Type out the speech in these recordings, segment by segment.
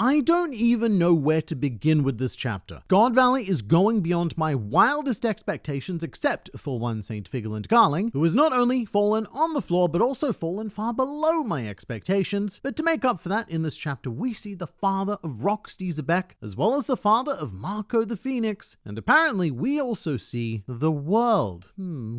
I don't even know where to begin with this chapter. God Valley is going beyond my wildest expectations, except for one Saint Figurland Garling, who has not only fallen on the floor, but also fallen far below my expectations. But to make up for that, in this chapter, we see the father of Rocksteady Xebec, as well as the father of Marco the Phoenix, and apparently we also see the world.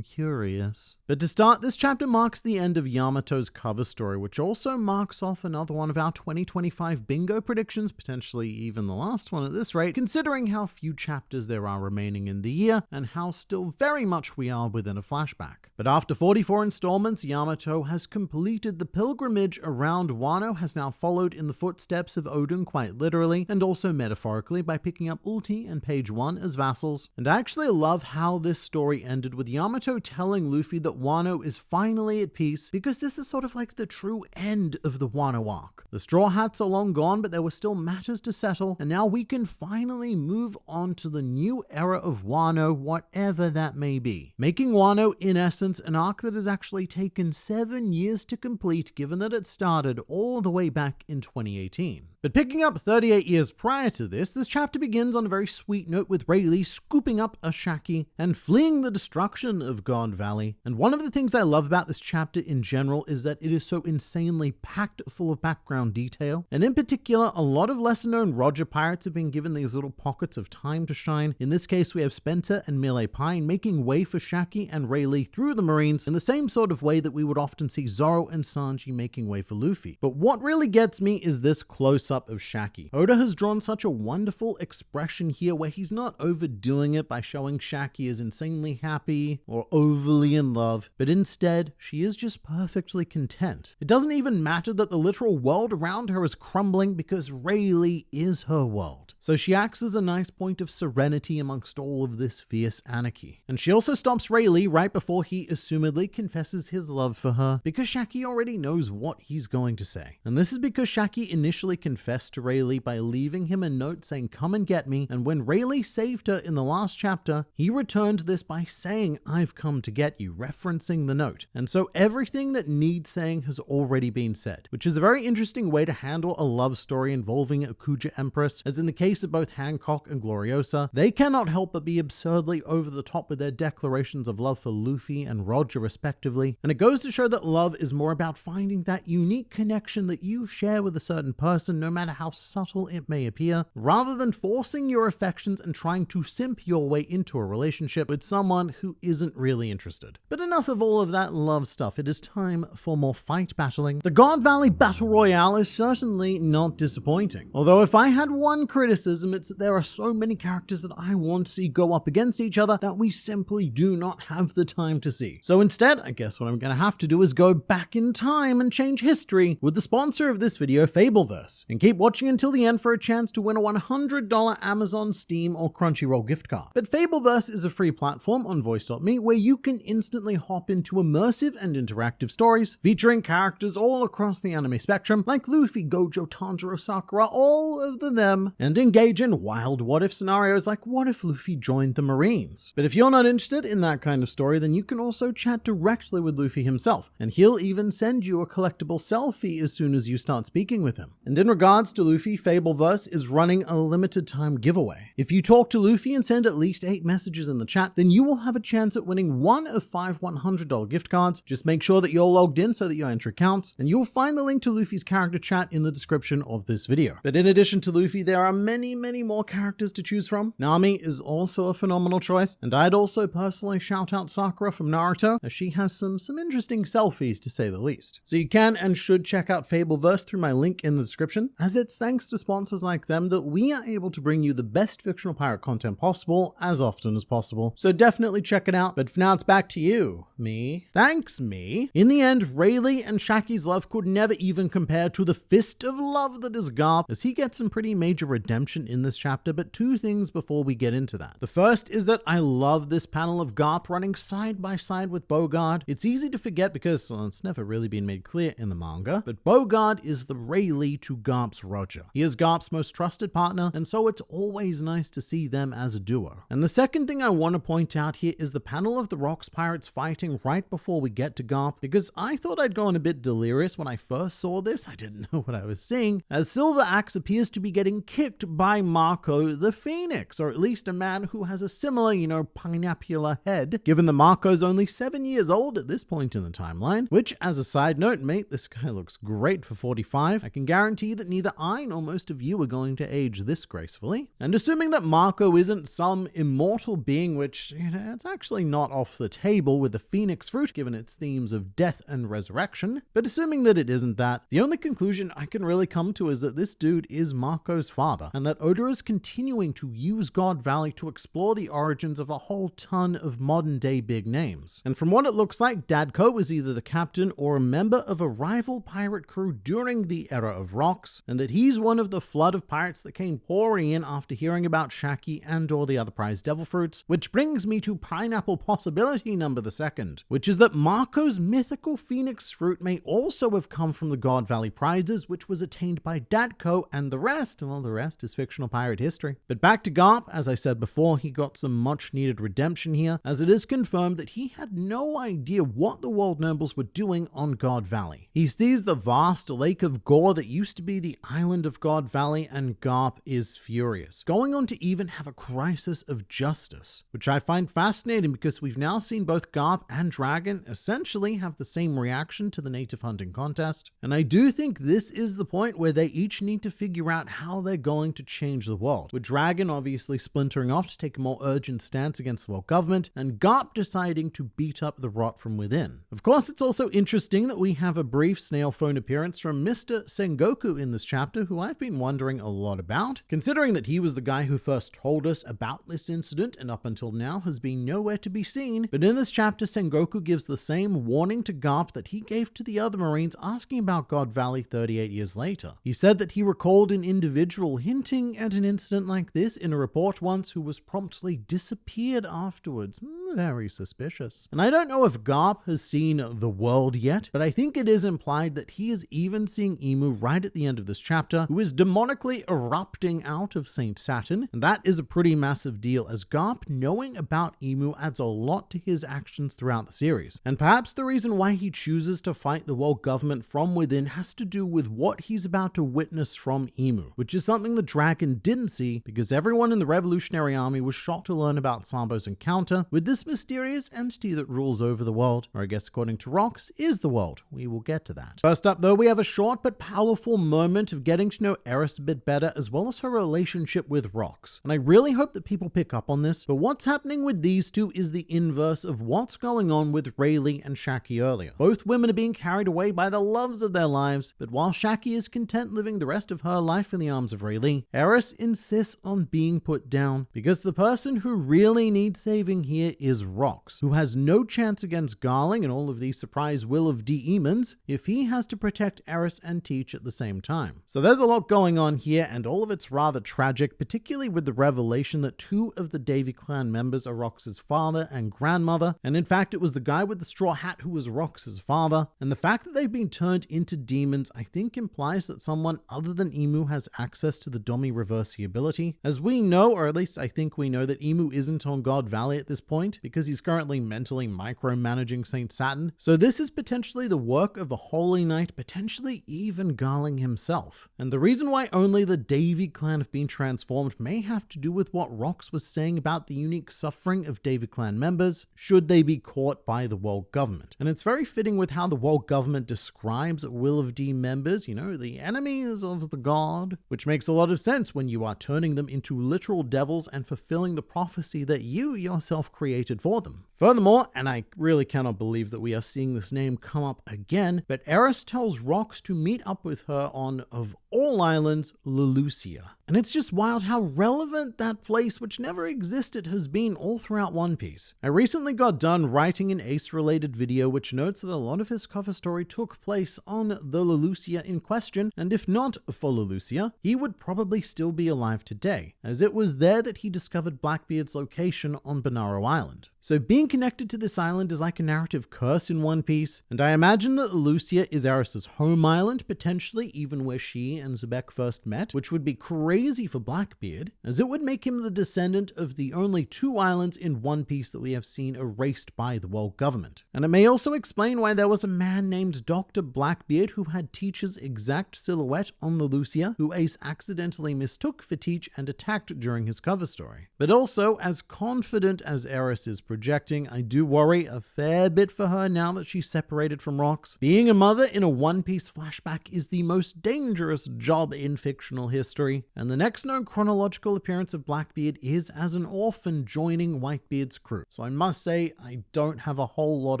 Curious. But to start, this chapter marks the end of Yamato's cover story, which also marks off another one of our 2025 bingo predictions, potentially even the last one at this rate, considering how few chapters there are remaining in the year, and how still very much we are within a flashback. But after 44 installments, Yamato has completed the pilgrimage around Wano, has now followed in the footsteps of Odin quite literally, and also metaphorically by picking up Ulti and Page 1 as vassals. And I actually love how this story ended with Yamato telling Luffy that Wano is finally at peace, because this is sort of like the true end of the Wano arc. The Straw Hats are long gone, but there were still matters to settle, and now we can finally move on to the new era of Wano, whatever that may be. Making Wano, in essence, an arc that has actually taken 7 years to complete, given that it started all the way back in 2018. But picking up 38 years prior to this chapter begins on a very sweet note with Rayleigh scooping up a Shaki and fleeing the destruction of God Valley. And one of the things I love about this chapter in general is that it is so insanely packed full of background detail. And in particular, a lot of lesser known Roger pirates have been given these little pockets of time to shine. In this case, we have Spencer and Melee Pine making way for Shaki and Rayleigh through the Marines in the same sort of way that we would often see Zoro and Sanji making way for Luffy. But what really gets me is this close-up of Shaki. Oda has drawn such a wonderful expression here where he's not overdoing it by showing Shaki as insanely happy or overly in love, but instead, she is just perfectly content. It doesn't even matter that the literal world around her is crumbling because Rayleigh is her world. So she acts as a nice point of serenity amongst all of this fierce anarchy. And she also stops Rayleigh right before he assumedly confesses his love for her, because Shaki already knows what he's going to say. And this is because Shaki initially confessed to Rayleigh by leaving him a note saying, "Come and get me," and when Rayleigh saved her in the last chapter, he returned this by saying, "I've come to get you," referencing the note. And so everything that needs saying has already been said, which is a very interesting way to handle a love story involving a Kuja Empress, as in the case of both Hancock and Gloriosa. They cannot help but be absurdly over the top with their declarations of love for Luffy and Roger respectively, and it goes to show that love is more about finding that unique connection that you share with a certain person, no matter how subtle it may appear, rather than forcing your affections and trying to simp your way into a relationship with someone who isn't really interested. But enough of all of that love stuff, it is time for more fight battling. The God Valley Battle Royale is certainly not disappointing. Although if I had one criticism, it's that there are so many characters that I want to see go up against each other that we simply do not have the time to see. So instead, I guess what I'm going to have to do is go back in time and change history with the sponsor of this video, FableVerse, and keep watching until the end for a chance to win a $100 Amazon, Steam, or Crunchyroll gift card. But FableVerse is a free platform on Voice.me where you can instantly hop into immersive and interactive stories featuring characters all across the anime spectrum like Luffy, Gojo, Tanjiro, Sakura, all of them, and engage in wild what-if scenarios like what if Luffy joined the Marines? But if you're not interested in that kind of story, then you can also chat directly with Luffy himself, and he'll even send you a collectible selfie as soon as you start speaking with him. And in regards to Luffy, FableVerse is running a limited time giveaway. If you talk to Luffy and send at least 8 messages in the chat, then you will have a chance at winning one of 5 $100 gift cards. Just make sure that you're logged in so that your entry counts, and you'll find the link to Luffy's character chat in the description of this video. But in addition to Luffy, there are many more characters to choose from. Nami is also a phenomenal choice, and I'd also personally shout out Sakura from Naruto, as she has some interesting selfies to say the least. So you can and should check out FableVerse through my link in the description, as it's thanks to sponsors like them that we are able to bring you the best fictional pirate content possible as often as possible. So definitely check it out. But for now, it's back to you, me. Thanks, me. In the end, Rayleigh and Shaki's love could never even compare to the fist of love that is Garp, as he gets some pretty major redemption mention in this chapter, but two things before we get into that. The first is that I love this panel of Garp running side by side with Bogard. It's easy to forget because, well, it's never really been made clear in the manga, but Bogard is the Rayleigh to Garp's Roger. He is Garp's most trusted partner, and so it's always nice to see them as a duo. And the second thing I want to point out here is the panel of the Rocks pirates fighting right before we get to Garp, because I thought I'd gone a bit delirious when I first saw this. I didn't know what I was seeing, as Silver Axe appears to be getting kicked by Marco the Phoenix, or at least a man who has a similar, pineappular head, given that Marco's only 7 years old at this point in the timeline, which, as a side note, mate, this guy looks great for 45. I can guarantee that neither I nor most of you are going to age this gracefully. And assuming that Marco isn't some immortal being, which, it's actually not off the table with the Phoenix fruit, given its themes of death and resurrection, but assuming that it isn't that, the only conclusion I can really come to is that this dude is Marco's father, and that Oda is continuing to use God Valley to explore the origins of a whole ton of modern day big names. And from what it looks like, Dadko is either the captain or a member of a rival pirate crew during the era of Rocks, and that he's one of the flood of pirates that came pouring in after hearing about Shaki and or the other prize devil fruits, which brings me to pineapple possibility number the second, which is that Marco's mythical Phoenix fruit may also have come from the God Valley prizes, which was attained by Dadko, and the rest, well, the rest is fictional pirate history. But back to Garp, as I said before, he got some much needed redemption here, as it is confirmed that he had no idea what the world nobles were doing on God Valley. He sees the vast lake of gore that used to be the island of God Valley, and Garp is furious, going on to even have a crisis of justice, which I find fascinating because we've now seen both Garp and Dragon essentially have the same reaction to the native hunting contest, and I do think this is the point where they each need to figure out how they're going to change the world, with Dragon obviously splintering off to take a more urgent stance against the world government, and Garp deciding to beat up the rot from within. Of course, it's also interesting that we have a brief snail phone appearance from Mr. Sengoku in this chapter, who I've been wondering a lot about, considering that he was the guy who first told us about this incident and up until now has been nowhere to be seen. But in this chapter, Sengoku gives the same warning to Garp that he gave to the other Marines asking about God Valley 38 years later. He said that he recalled an individual hinting at an incident like this in a report once who was promptly disappeared afterwards. Very suspicious. And I don't know if Garp has seen the world yet, but I think it is implied that he is even seeing Imu right at the end of this chapter, who is demonically erupting out of Saint Saturn, and that is a pretty massive deal, as Garp knowing about Imu adds a lot to his actions throughout the series. And perhaps the reason why he chooses to fight the world government from within has to do with what he's about to witness from Imu, which is something the Dragon didn't see because everyone in the Revolutionary Army was shocked to learn about Sambo's encounter with this mysterious entity that rules over the world, or I guess according to Rocks, is the world. We will get to that. First up though, we have a short but powerful moment of getting to know Eris a bit better, as well as her relationship with Rocks. And I really hope that people pick up on this, but what's happening with these two is the inverse of what's going on with Rayleigh and Shaki earlier. Both women are being carried away by the loves of their lives, but while Shaki is content living the rest of her life in the arms of Rayleigh, Eris insists on being put down, because the person who really needs saving here is Rocks, who has no chance against Garling and all of these surprise Will of Demons if he has to protect Eris and Teach at the same time. So there's a lot going on here, and all of it's rather tragic, particularly with the revelation that two of the Davy clan members are Rocks' father and grandmother, and in fact it was the guy with the straw hat who was Rocks' father, and the fact that they've been turned into demons I think implies that someone other than Imu has access to the Domi Reversi ability, as we know, or at least I think we know, that Imu isn't on God Valley at this point because he's currently mentally micromanaging Saint Saturn, so this is potentially the work of a Holy Knight, potentially even Garling himself. And the reason why only the Davy clan have been transformed may have to do with what Rocks was saying about the unique suffering of Davy clan members should they be caught by the world government. And it's very fitting with how the world government describes Will of D members, the enemies of the god, which makes a lot of sense when you are turning them into literal devils and fulfilling the prophecy that you yourself created for them. Furthermore, and I really cannot believe that we are seeing this name come up again, but Eris tells Rox to meet up with her on, of all islands, Lulusia. And it's just wild how relevant that place, which never existed, has been all throughout One Piece. I recently got done writing an Ace-related video which notes that a lot of his cover story took place on the Lulusia in question, and if not for Lulusia, he would probably still be alive today, as it was there that he discovered Blackbeard's location on Banaro Island. So being connected to this island is like a narrative curse in One Piece, and I imagine that Lulusia is Eris's home island, potentially even where she and Xebec first met, which would be crazy for Blackbeard, as it would make him the descendant of the only 2 islands in One Piece that we have seen erased by the world government. And it may also explain why there was a man named Dr. Blackbeard who had Teach's exact silhouette on Lulusia, who Ace accidentally mistook for Teach and attacked during his cover story. But also, as confident as Eris is projecting, I do worry a fair bit for her now that she's separated from Rox. Being a mother in a One Piece flashback is the most dangerous job in fictional history, and the next known chronological appearance of Blackbeard is as an orphan joining Whitebeard's crew. So I must say, I don't have a whole lot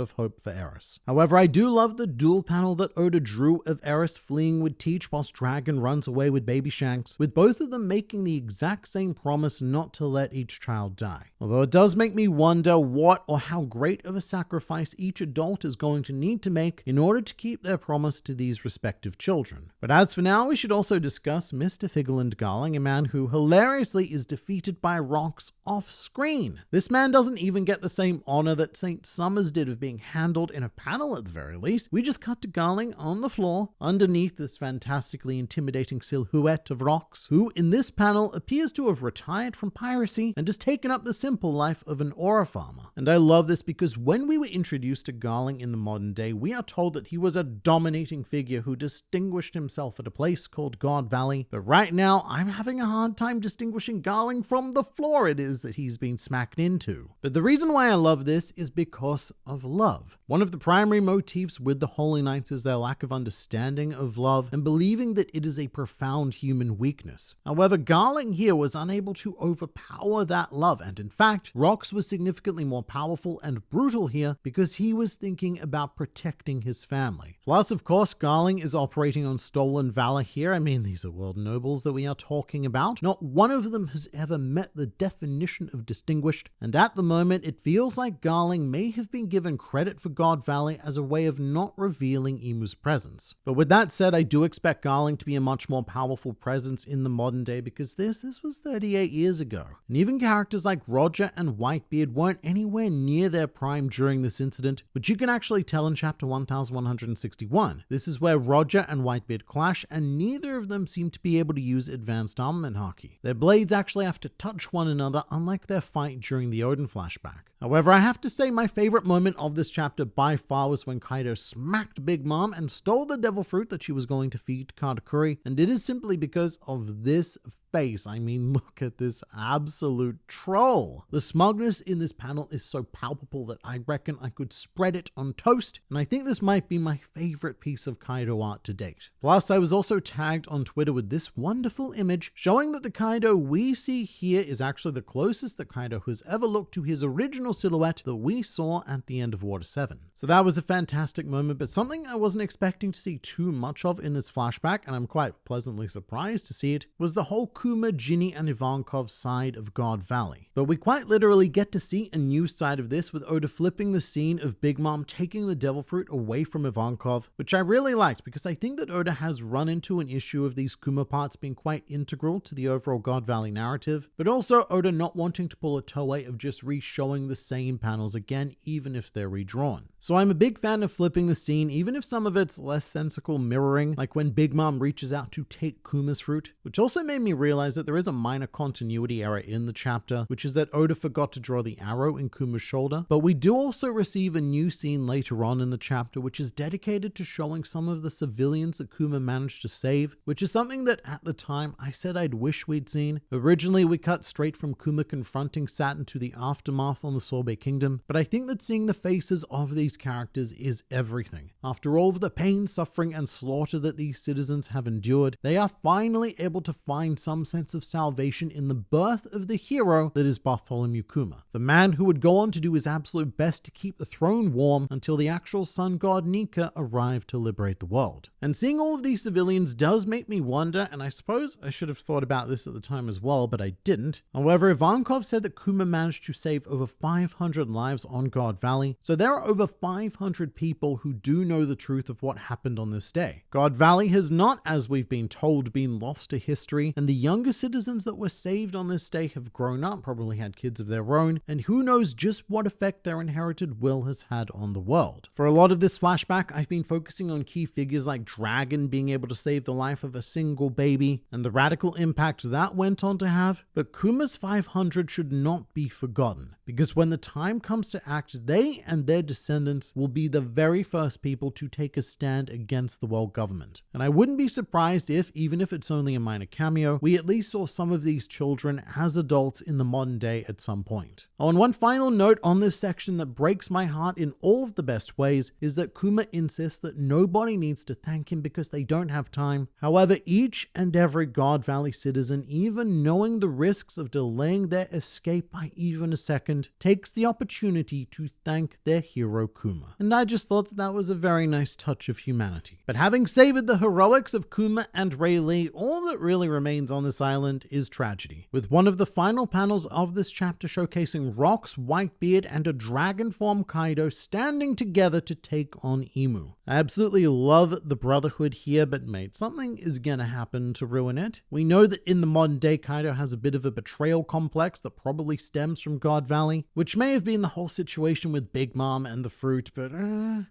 of hope for Eris. However, I do love the dual panel that Oda drew of Eris fleeing with Teach whilst Dragon runs away with Baby Shanks, with both of them making the exact same promise not to let each child die. Although it does make me wonder what or how great of a sacrifice each adult is going to need to make in order to keep their promise to these respective children. But as for now, we should also discuss Mr. Figgleland Garling, a man who hilariously is defeated by Rox off screen. This man doesn't even get the same honor that St. Summers did of being handled in a panel at the very least. We just cut to Garling on the floor underneath this fantastically intimidating silhouette of Rox, who in this panel appears to have retired from piracy and has taken up the simple life of an ore farmer. And I love this because when we were introduced to Garling in the modern day, we are told that he was a dominating figure who distinguished himself at a place called God Valley. But right now, I'm having a hard time distinguishing Garling from the floor it is that he's been smacked into. But the reason why I love this is because of love. One of the primary motifs with the Holy Knights is their lack of understanding of love and believing that it is a profound human weakness. However, Garling here was unable to overpower that love, and in fact, Rox was significantly more powerful and brutal here because he was thinking about protecting his family. Plus, of course, Garling is operating on stolen valor here. I mean, these are world nobles that we are talking about. Not one of them has ever met the definition of distinguished, and at the moment, it feels like Garling may have been given credit for God Valley as a way of not revealing Imu's presence. But with that said, I do expect Garling to be a much more powerful presence in the modern day because this was 38 years ago. And even characters like Roger and Whitebeard weren't anywhere near their prime during this incident, which you can actually tell in chapter 1161. This is where Roger and Whitebeard clash, and neither of them seem to be able to use advanced armament haki. Their blades actually have to touch one another, unlike their fight during the Odin flashback. However, I have to say my favorite moment of this chapter by far was when Kaido smacked Big Mom and stole the devil fruit that she was going to feed Katakuri, and it is simply because of this face. I mean, look at this absolute troll. The smugness in this panel is so palpable that I reckon I could spread it on toast, and I think this might be my favorite piece of Kaido art to date. Plus, I was also tagged on Twitter with this wonderful image showing that the Kaido we see here is actually the closest that Kaido has ever looked to his original silhouette that we saw at the end of Water 7. So that was a fantastic moment, but something I wasn't expecting to see too much of in this flashback, and I'm quite pleasantly surprised to see it, was the whole Kuma, Ginny, and Ivankov side of God Valley. But we quite literally get to see a new side of this, with Oda flipping the scene of Big Mom taking the devil fruit away from Ivankov, which I really liked because I think that Oda has run into an issue of these Kuma parts being quite integral to the overall God Valley narrative, but also Oda not wanting to pull a Toei of just re-showing the same panels again, even if they're redrawn. So I'm a big fan of flipping the scene, even if some of it's less sensical mirroring, like when Big Mom reaches out to take Kuma's fruit, which also made me realize that there is a minor continuity error in the chapter, which is that Oda forgot to draw the arrow in Kuma's shoulder. But we do also receive a new scene later on in the chapter, which is dedicated to showing some of the civilians that Kuma managed to save, which is something that at the time I said I'd wish we'd seen. Originally, we cut straight from Kuma confronting Saturn to the aftermath on the Sorbet Kingdom, but I think that seeing the faces of these characters is everything. After all of the pain, suffering, and slaughter that these citizens have endured, they are finally able to find some sense of salvation in the birth of the hero that is Bartholomew Kuma, the man who would go on to do his absolute best to keep the throne warm until the actual sun god Nika arrived to liberate the world. And seeing all of these civilians does make me wonder, and I suppose I should have thought about this at the time as well, but I didn't. However, Ivankov said that Kuma managed to save over 500 lives on God Valley, so there are over 500 people who do know the truth of what happened on this day. God Valley has not, as we've been told, been lost to history, and the younger citizens that were saved on this day have grown up, probably had kids of their own, and who knows just what effect their inherited will has had on the world. For a lot of this flashback, I've been focusing on key figures like Dragon being able to save the life of a single baby, and the radical impact that went on to have, but Kuma's 500 should not be forgotten, because when the time comes to act, they and their descendants will be the very first people to take a stand against the world government. And I wouldn't be surprised if, even if it's only a minor cameo, we at least saw some of these children as adults in the modern day at some point. Oh, and one final note on this section that breaks my heart in all of the best ways is that Kuma insists that nobody needs to thank him because they don't have time. However, each and every God Valley citizen, even knowing the risks of delaying their escape by even a second, takes the opportunity to thank their hero Kuma. And I just thought that that was a very nice touch of humanity. But having savored the heroics of Kuma and Rayleigh, all that really remains on this island is tragedy, with one of the final panels of this chapter showcasing Rocks, Whitebeard, and a dragon form Kaido standing together to take on Imu. I absolutely love the brotherhood here, but mate, something is gonna happen to ruin it. We know that in the modern day, Kaido has a bit of a betrayal complex that probably stems from God Valley, which may have been the whole situation with Big Mom and the fruit, but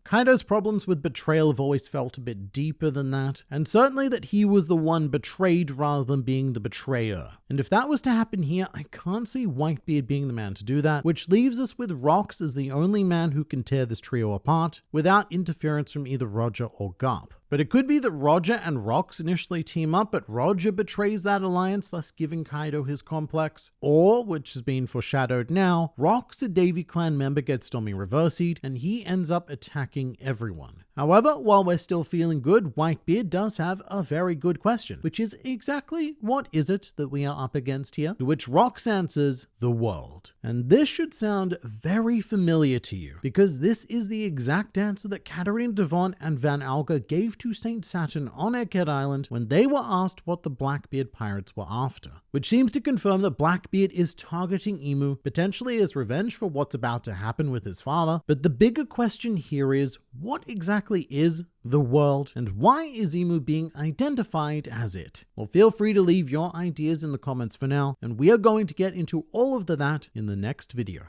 Kaido's problems with betrayal have always felt a bit deeper than that, and certainly that he was the one betrayed rather than being the betrayer. And if that was to happen here, I can't see Whitebeard being the man to do that, which leaves us with Rocks as the only man who can tear this trio apart without interference from either Roger or Garp. But it could be that Roger and Rocks initially team up, but Roger betrays that alliance, thus giving Kaido his complex. Or, which has been foreshadowed now, Rocks, a Davy Clan member, gets Tommy reversied, and he ends up attacking everyone. However, while we're still feeling good, Whitebeard does have a very good question, which is exactly what is it that we are up against here? To which Rocks answers, the world. And this should sound very familiar to you, because this is the exact answer that Katarina Devon and Van Alga gave to Saint Saturn on Egghead Island when they were asked what the Blackbeard pirates were after, which seems to confirm that Blackbeard is targeting Imu, potentially as revenge for what's about to happen with his father. But the bigger question here is, what exactly is the world, and why is Imu being identified as it? Well, feel free to leave your ideas in the comments for now, and we are going to get into all of that in the next video.